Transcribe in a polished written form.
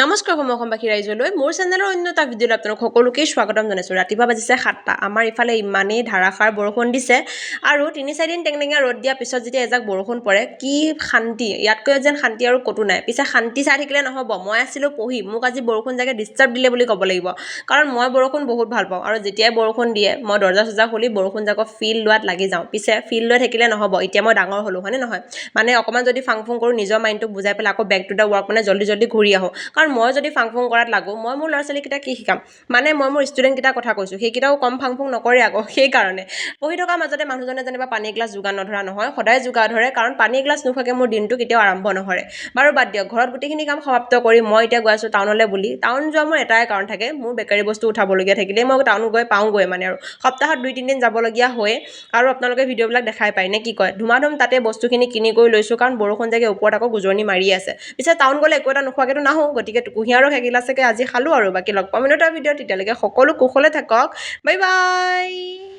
নমস্কাৰ সমবাসী ৰাইজলৈ মোৰ চেনেলৰ অন্য এটা ভিডিঅ'ত আপোনালোক সকলোকে স্বাগতম জনাইছোঁ। ৰাতিপুৱা বাজিছে 7টা। আমাৰ ইফালে ইমানেই ধাৰাসাৰ বৰষুণ দিছে আৰু 3-4 দিন টেংটেঙীয়া ৰ'দ দিয়াৰ পিছত যেতিয়া এজাক বৰষুণ পৰে কি শান্তি, ইয়াতকৈ যেন শান্তি আৰু ক'তো নাই। পিছে শান্তি চাই থাকিলে নহ'ব, মই আছিলোঁ পঢ়ি, মোক আজি বৰষুণ জাগে ডিষ্টাৰ্ব দিলে বুলি ক'ব লাগিব, কাৰণ মই বৰষুণ বহুত ভাল পাওঁ আৰু যেতিয়াই বৰষুণ দিয়ে মই দৰ্জা চৰ্জা খুলি বৰষুণ জাকক ফিল লোৱাত লাগি যাওঁ। পিছে ফিল লৈ থাকিলে নহ'ব, এতিয়া মই ডাঙৰ হ'লোঁ, হয়নে নহয়? মানে অকণমান যদি ফাং ফুং কৰোঁ নিজৰ মাইণ্ডটোক বুজাই পেলাই আকৌ বেক টু দ্য ৱৰ্ক মানে জল্দি ঘূৰি আহোঁ। কাৰণ মই যদি ফাং ফুং কৰাত লাগোঁ, মই মোৰ ল'ৰা ছোৱালীকেইটাক কি শিকাম? মানে মই মোৰ ষ্টুডেণ্টকেইটাৰ কথা কৈছোঁ, সেইকেইটাও কম ফাং ফুং নকৰে আকৌ। সেইকাৰণে পঢ়ি থকাৰ মাজতে মানুহজনে যেনিবা পানী এগিলাচ যোগান নধৰা নহয়, সদায় যোগান ধৰে, কাৰণ পানী এগিলাচ নোখোৱাকৈ মোৰ দিনটো কেতিয়াও আৰম্ভ নহয়। বাৰু বাদ দিয়ক, ঘৰত গোটেইখিনি কাম সমাপ্ত কৰি মই এতিয়া গৈ আছোঁ টাউনলৈ বুলি। টাউন যোৱা মোৰ এটাই কাৰণ থাকে, মোৰ বেকাৰী বস্তু উঠাবলগীয়া থাকিলে মই টাউন গৈ পাওঁগৈ মানে, আৰু সপ্তাহত 2-3 দিন যাবলগীয়া হয়। আৰু আপোনালোকে ভিডিঅ'বিলাক দেখাই পায় নে কি কয়, ধুমাধুম তাতে বস্তুখিনি কিনি কৰি লৈছোঁ, কাৰণ বৰষুণ জাগে ওপৰত আকৌ গুজনি মাৰি আছে। পিছে টাউন গ'লে একো এটা নোখোৱাকৈতো নাহোঁ, গতিকে কুঁহিয়াৰৰ এগিলাচকে আজি খালোঁ আৰু। বাকী লগ পাম এটা ভিডিঅ', তেতিয়ালৈকে সকলো কুশলে থাকক, বাই বাই।